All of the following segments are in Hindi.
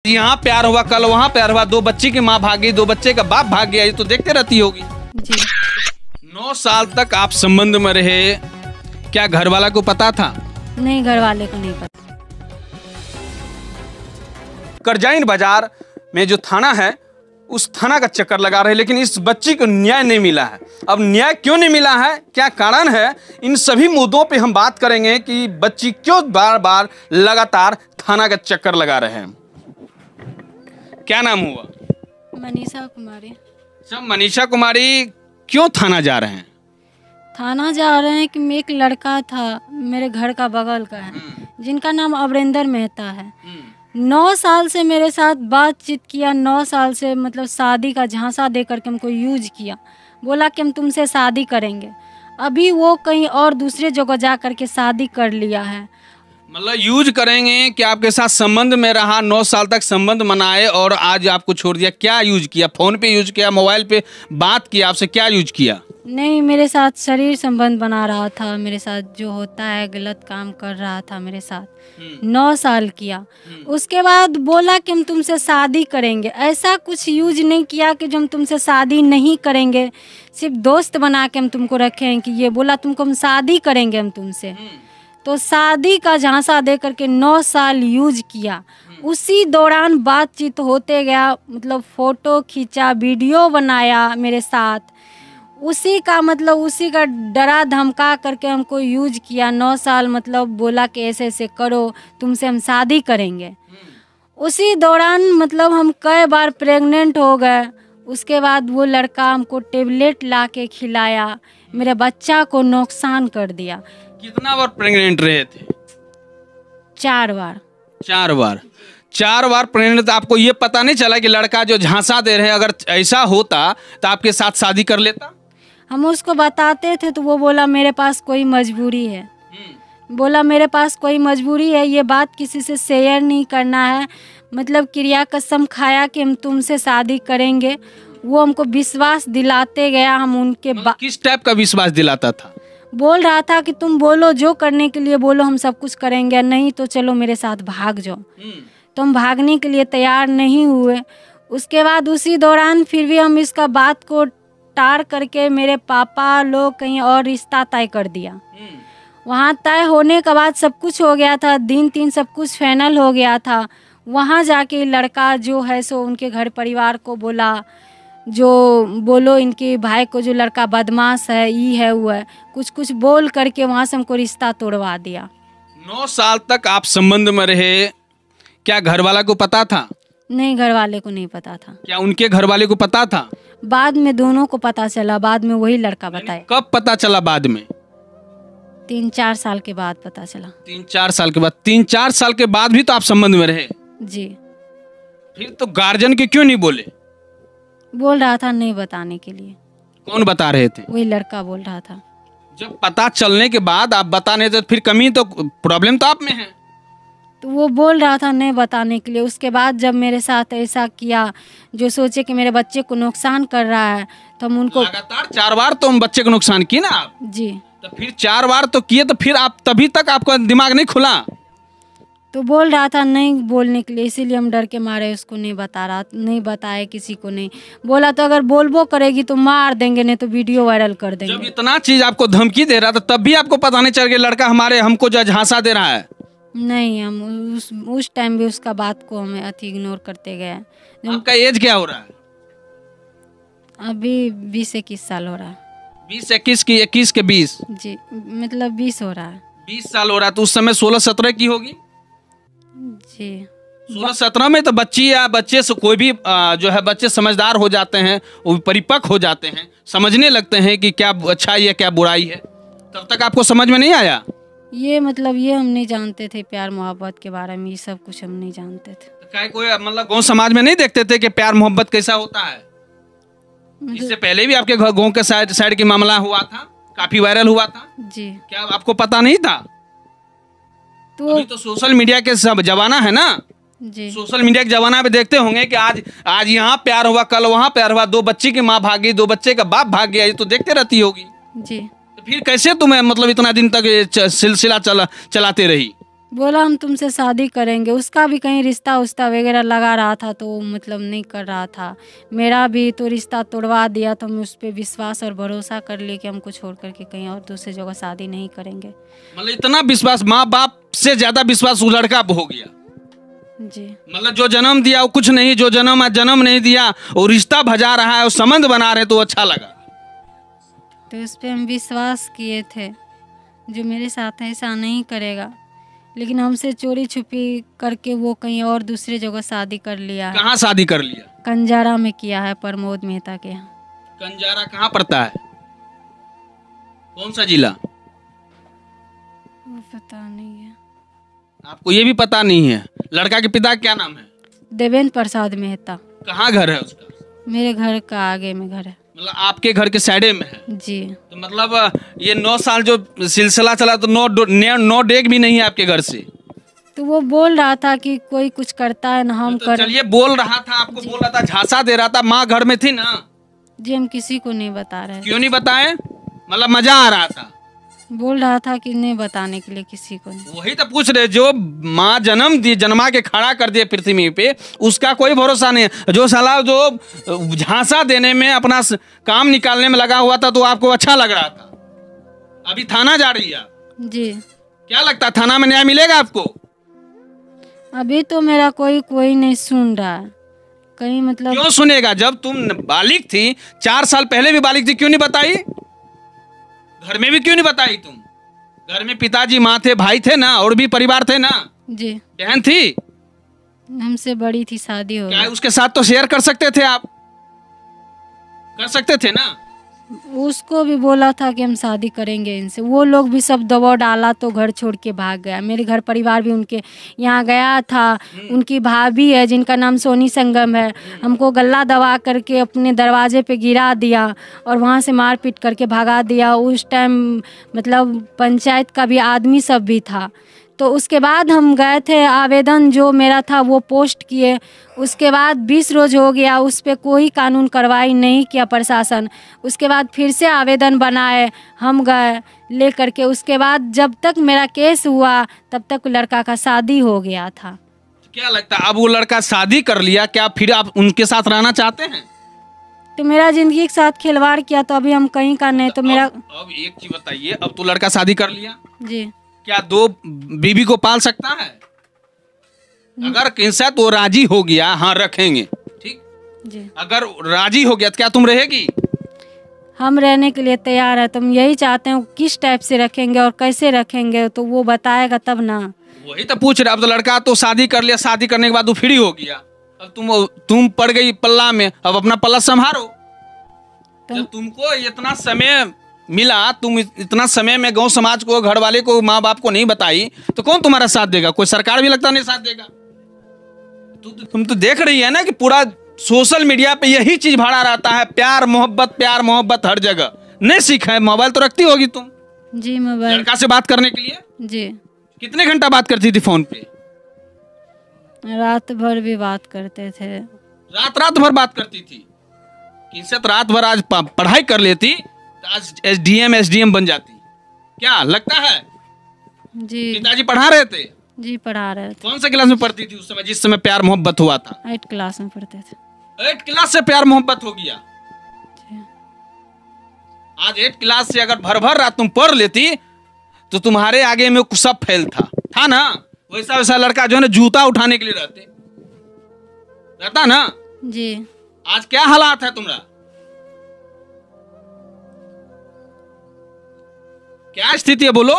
यहाँ प्यार हुआ, कल वहाँ प्यार हुआ, दो बच्ची की माँ भाग गई, दो बच्चे का बाप भाग गया, ये तो देखते रहती होगी जी। 9 साल तक आप संबंध में रहे, क्या घर वाला को पता था? नहीं, घर वाले को नहीं पता। करजाइन बाजार में जो थाना है उस थाना का चक्कर लगा रहे, लेकिन इस बच्ची को न्याय नहीं मिला है। अब न्याय क्यों नहीं मिला है, क्या कारण है, इन सभी मुद्दों पे हम बात करेंगे कि बच्ची क्यों बार बार लगातार थाना का चक्कर लगा रहे हैं। क्या नाम हुआ? मनीषा कुमारी। सब मनीषा कुमारी क्यों थाना जा रहे हैं? थाना जा रहे हैं कि एक लड़का था मेरे घर का बगल का है, जिनका नाम अमरिंदर मेहता है। 9 साल से मेरे साथ बातचीत किया, 9 साल से मतलब शादी का झांसा दे करके हमको यूज किया, बोला कि हम तुमसे शादी करेंगे। अभी वो कहीं और दूसरे जगह जा करके शादी कर लिया है। मतलब यूज करेंगे कि आपके साथ संबंध में रहा, 9 साल तक संबंध मनाए और आज आपको छोड़ दिया। क्या यूज किया? फोन पे यूज किया, मोबाइल पे बात किया, आपसे क्या यूज किया? नहीं, मेरे साथ शरीर संबंध बना रहा था, मेरे साथ जो होता है गलत काम कर रहा था मेरे साथ। 9 साल किया, उसके बाद बोला कि हम तुमसे शादी करेंगे। ऐसा कुछ यूज नहीं किया कि जो हम तुमसे शादी नहीं करेंगे, सिर्फ दोस्त बना के हम तुमको रखें कि ये बोला तुमको हम शादी करेंगे हम तुमसे। तो शादी का झांसा दे करके 9 साल यूज किया। उसी दौरान बातचीत होते गया, मतलब फ़ोटो खींचा, वीडियो बनाया मेरे साथ, उसी का मतलब उसी का डरा धमका करके हमको यूज किया। 9 साल मतलब बोला कि ऐसे ऐसे करो, तुमसे हम शादी करेंगे। उसी दौरान मतलब हम कई बार प्रेग्नेंट हो गए। उसके बाद वो लड़का हमको टेबलेट ला के खिलाया, मेरे बच्चा को नुकसान कर दिया। कितना बार प्रेग्नेंट रहे थे? 4 बार। 4 बार। 4 बार प्रेग्नेंट। आपको ये पता नहीं चला कि लड़का जो झांसा दे रहे हैं, अगर ऐसा होता तो आपके साथ शादी कर लेता? हम उसको बताते थे तो वो बोला मेरे पास कोई मजबूरी है, बोला मेरे पास कोई मजबूरी है, ये बात किसी से शेयर नहीं करना है। मतलब क्रिया कसम खाया कि हम तुमसे शादी करेंगे। वो हमको विश्वास दिलाते गया। हम उनके किस टाइप का विश्वास दिलाता था? बोल रहा था कि तुम बोलो, जो करने के लिए बोलो हम सब कुछ करेंगे, नहीं तो चलो मेरे साथ भाग जाओ। तो हम भागने के लिए तैयार नहीं हुए। उसके बाद उसी दौरान फिर भी हम इसका बात को टार करके मेरे पापा लोग कहीं और रिश्ता तय कर दिया। वहाँ तय होने के बाद सब कुछ हो गया था, दिन 3 सब कुछ फाइनल हो गया था। वहाँ जाके लड़का जो है सो उनके घर परिवार को बोला, जो बोलो इनके भाई को, जो लड़का बदमाश है, ये है वो है, कुछ कुछ बोल करके वहाँ से हमको रिश्ता तोड़वा दिया। 9 साल तक आप संबंध में रहे, क्या घर वाला को पता था? नहीं, घर वाले को नहीं पता था। क्या उनके घर वाले को पता था? बाद में दोनों को पता चला, बाद में वही लड़का बताया। कब पता चला? बाद में 3-4 साल के बाद पता चला। 3-4 साल के बाद? 3-4 साल के बाद भी तो आप संबंध में रहे? जी। फिर तो गार्जियन के क्यों नहीं बोले? बोल रहा था नहीं बताने के लिए। कौन बता रहे थे? वही लड़का बोल रहा था। जब पता चलने के बाद आप बताने तो फिर कमी तो, प्रॉब्लम तो आप में है। तो वो बोल रहा था नहीं बताने के लिए। उसके बाद जब मेरे साथ ऐसा किया, जो सोचे कि मेरे बच्चे को नुकसान कर रहा है, तो हम उनको लगातार 4 बार तो हम बच्चे को नुकसान किए ना आप? जी। तो फिर 4 बार तो किए, तो फिर आप तभी तक आपका दिमाग नहीं खुला? तो बोल रहा था नहीं बोलने के लिए, इसीलिए हम डर के मारे उसको नहीं बता रहा, नहीं बताए किसी को नहीं। बोला तो अगर बोलबो करेगी तो मार देंगे, नहीं तो वीडियो वायरल कर देंगे। जब इतना चीज आपको धमकी दे रहा था तब भी आपको पता नहीं चल गया लड़का हमको जो झांसा दे रहा है? नहीं, हम उस टाइम भी उसका बात को हमें इग्नोर करते गए। आपका एज क्या हो रहा है? अभी 20-21 साल हो रहा है। 20-21 की 21 के 20? जी, मतलब 20 हो रहा है। 20 साल हो रहा है, तो उस समय 16-17 की होगी? जी। 16-17 में तो बच्ची या बच्चे से कोई भी जो है बच्चे समझदार हो जाते हैं, वो परिपक्व हो जाते हैं, समझने लगते हैं कि क्या अच्छाई है क्या बुराई है। तब तक आपको समझ में नहीं आया? ये मतलब ये हम नहीं जानते थे प्यार मोहब्बत के बारे में, ये सब कुछ हम नहीं जानते थे। तो क्या कोई मतलब गाँव समाज में नहीं देखते थे कि प्यार मोहब्बत कैसा होता है? इससे पहले भी आपके गाँव के साइड की मामला हुआ था, काफी वायरल हुआ था जी। क्या आपको पता नहीं था? तो अभी तो सोशल मीडिया के सब जमाना है ना जी। सोशल मीडिया के जमाना पे देखते होंगे कि आज यहाँ प्यार हुआ, कल वहाँ प्यार हुआ, दो बच्ची की माँ भाग गई, दो बच्चे का बाप भाग गया, ये तो देखते रहती होगी। जी। तो फिर कैसे तुम्हें मतलब इतना दिन तक ये सिलसिला चलाते रही? बोला हम तुमसे शादी करेंगे। उसका भी कहीं रिश्ता उस्ता वगैरह लगा रहा था तो वो मतलब नहीं कर रहा था। मेरा भी तो रिश्ता तोड़वा दिया तो हम उस पर विश्वास और भरोसा कर लिए कि हमको छोड़ करके कहीं और दूसरी जगह शादी नहीं करेंगे। मतलब इतना विश्वास, माँ बाप से ज्यादा विश्वास उस लड़का पे हो गया। जी। मतलब जो जन्म दिया वो कुछ नहीं, जो जन्म नहीं दिया वो रिश्ता भजा रहा है, वो संबंध बना रहे तो अच्छा लगा। तो उस पर हम विश्वास किए थे जो मेरे साथ ऐसा नहीं करेगा, लेकिन हमसे चोरी छुपी करके वो कहीं और दूसरी जगह शादी कर लिया है। कहाँ शादी कर लिया? कंजारा में किया है, प्रमोद मेहता के यहाँ। कंजारा कहाँ पड़ता है? कौन सा जिला? वो पता नहीं है। आपको ये भी पता नहीं है? लड़का के पिता क्या नाम है? देवेंद्र प्रसाद मेहता। कहाँ घर है उसका? मेरे घर का आगे में घर है। मतलब आपके घर के साइडे में है? जी। तो मतलब ये 9 साल जो सिलसिला चला तो 9 डेग भी नहीं है आपके घर से? तो वो बोल रहा था कि कोई कुछ करता है ना हम तो कर। चलिए, बोल रहा था, आपको बोल रहा था, झांसा दे रहा था, माँ घर में थी ना? जी हम किसी को नहीं बता रहे। क्यों नहीं बताए? मतलब मजा आ रहा था? बोल रहा था कि नहीं बताने के लिए किसी को नहीं। वही तो पूछ रहे, जो माँ जन्मा के खड़ा कर दिए पृथ्वी पे, उसका कोई भरोसा नहीं है। जो साला जो झांसा देने में अपना काम निकालने में लगा हुआ था तो आपको अच्छा लग रहा था। अभी थाना जा रही है? जी। क्या लगता है थाना में न्याय मिलेगा आपको? अभी तो मेरा कोई नहीं सुन रहा है कहीं, मतलब। क्यों सुनेगा? जब तुम बालिग थी, 4 साल पहले भी बालिग थी, क्यों नहीं बताई? घर में भी क्यों नहीं बताई तुम? घर में पिताजी, माँ थे, भाई थे ना, और भी परिवार थे ना? जी। बहन थी? हमसे बड़ी थी, शादी हो क्या गई। उसके साथ तो शेयर कर सकते थे आप? कर सकते थे ना? उसको भी बोला था कि हम शादी करेंगे इनसे। वो लोग भी सब दबाव डाला तो घर छोड़ के भाग गया। मेरे घर परिवार भी उनके यहाँ गया था। उनकी भाभी है जिनका नाम सोनी संगम है, हमको गला दबा करके अपने दरवाजे पे गिरा दिया और वहाँ से मार पीट करके भगा दिया। उस टाइम मतलब पंचायत का भी आदमी सब भी था। तो उसके बाद हम गए थे, आवेदन जो मेरा था वो पोस्ट किए। उसके बाद 20 रोज हो गया, उस पर कोई कानून कार्रवाई नहीं किया प्रशासन। उसके बाद फिर से आवेदन बनाए, हम गए ले करके। उसके बाद जब तक मेरा केस हुआ तब तक लड़का का शादी हो गया था। क्या लगता है अब वो लड़का शादी कर लिया, क्या फिर आप उनके साथ रहना चाहते हैं? तो मेरा जिंदगी के साथ खिलवाड़ किया तो अभी हम कहीं का नहीं। तो मेरा अब एक चीज बताइए, अब तो लड़का शादी कर लिया, जी, क्या 2 बीबी को पाल सकता है? अगर किसी तो राजी हो गया, हाँ रखेंगे, ठीक। जी। अगर राजी हो गया तो क्या तुम रहेगी? हम रहने के लिए तैयार है। तुम यही चाहते हैं किस टाइप से रखेंगे और कैसे रखेंगे, तो वो बताएगा तब ना। वही तो पूछ रहे। अब तो लड़का तो शादी कर लिया, शादी करने के बाद वो फ्री हो गया, अब तुम पड़ गई पल्ला में, अब अपना पल्ला संभालो। जब तुमको इतना समय मिला, तुम इतना समय में गांव समाज को, घर वाले को, माँ बाप को नहीं बताई तो कौन तुम्हारा साथ देगा? कोई सरकार भी लगता नहीं साथ देगा। तुम तो देख रही है ना कि पूरा सोशल मीडिया पे यही चीज भरा रहता है, प्यार मोहब्बत हर जगह। नहीं सीखा है? मोबाइल तो रखती होगी तुम? जी मोबाइल। लड़का से बात करने के लिए जी। कितने घंटा बात करती थी फोन पे? रात भर भी बात करते थे। रात भर बात करती थी? किसी रात भर आज पढ़ाई कर लेती तो आज SDM बन जाती। क्या लगता है? जी। पिताजी पढ़ा रहे थे? जी पढ़ा रहे थे। कौन से क्लास में पढ़ती थी उस समय, जिस समय प्यार मोहब्बत हुआ था? 8 क्लास में पढ़ते थे। 8 क्लास से प्यार मोहब्बत हो गया? आज 8 क्लास से अगर भर रात तुम पढ़ लेती तो तुम्हारे आगे में सब फेल था ना? वैसा लड़का जो है ना जूता उठाने के लिए रहता ना? जी। आज क्या हालात है तुम्हारा? क्या स्थिति है बोलो?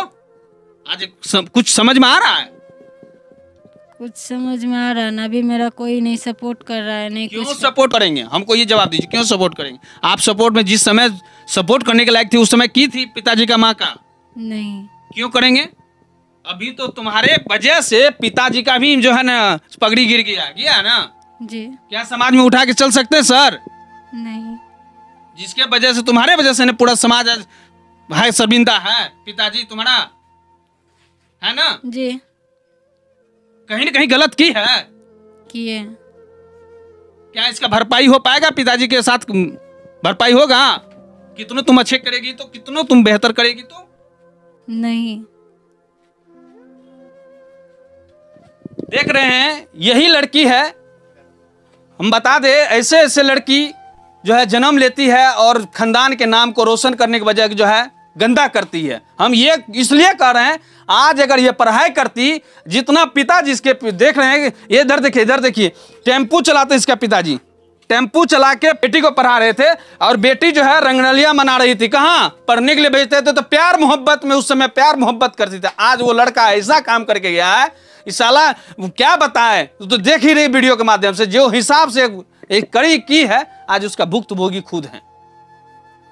आज कुछ समझ में आ रहा है? कुछ समझ में आ रहा है ना। अभी मेरा कोई नहीं सपोर्ट कर रहा है, नहीं क्यों कुछ। सपोर्ट करेंगे? हमको ये जवाब दीजिए, क्यों सपोर्ट करेंगे? आप सपोर्ट में जिस समय सपोर्ट करने के लायक थी उस समय की थी पिताजी का, माँ का? नहीं। क्यों करेंगे? अभी तो तुम्हारे वजह से पिताजी का भी जो है ना पगड़ी गिर गया ना? जी। क्या समाज में उठा के चल सकते हैं सर? नहीं। जिसके वजह से, तुम्हारे वजह से ना पूरा समाज आज भाई शर्मिंदा है। पिताजी तुम्हारा है ना? जी। कहीं ना कहीं गलत की है। किए। क्या इसका भरपाई हो पाएगा? पिताजी के साथ भरपाई होगा? कितनों तुम अच्छे करेगी तो, कितनों तुम बेहतर करेगी तो? नहीं। देख रहे हैं यही लड़की है। हम बता दें, ऐसे ऐसे लड़की जो है जन्म लेती है और खानदान के नाम को रोशन करने के बजाय जो है गंदा करती है। हम ये इसलिए कह रहे हैं, आज अगर ये पढ़ाई करती, जितना पिता जिसके देख रहे हैं, ये इधर देखिए, इधर देखिए, टेम्पू चलाते इसका पिताजी, टेम्पू चला के बेटी को पढ़ा रहे थे और बेटी जो है रंगरलिया मना रही थी। कहाँ पढ़ने के लिए भेजते थे तो प्यार मोहब्बत में, उस समय प्यार मोहब्बत करती थी। आज वो लड़का ऐसा काम करके गया है, इस साला क्या बताए, तो देख ही रही वीडियो के माध्यम से, जो हिसाब से एक कड़ी की है, आज उसका भुक्तभोगी खुद है।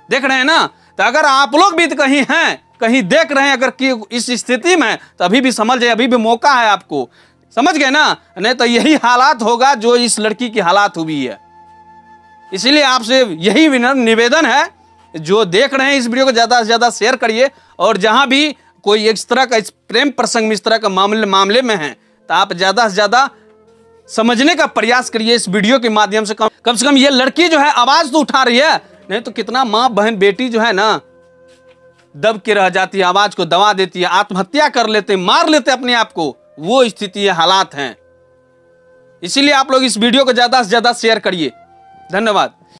देख रहे हैं ना। तो अगर आप लोग भी कहीं हैं, कहीं देख रहे हैं अगर कि इस स्थिति में, तो अभी भी समझ जाए, अभी भी मौका है आपको, समझ गए ना। नहीं तो यही हालात होगा जो इस लड़की की हालात हुई है। इसीलिए आपसे यही विनम्र निवेदन है, जो देख रहे हैं इस वीडियो को ज़्यादा से ज़्यादा शेयर करिए, और जहां भी कोई इस तरह का, इस प्रेम प्रसंग में इस तरह का मामले में है, तो आप ज़्यादा से ज़्यादा समझने का प्रयास करिए इस वीडियो के माध्यम से। कम से कम ये लड़की जो है आवाज़ तो उठा रही है, नहीं तो कितना माँ बहन बेटी जो है ना दब के रह जाती है, आवाज़ को दबा देती है, आत्महत्या कर लेते, मार लेते अपने आप को। वो स्थिति है, हालात हैं। इसीलिए आप लोग इस वीडियो को ज़्यादा से ज़्यादा शेयर करिए। धन्यवाद।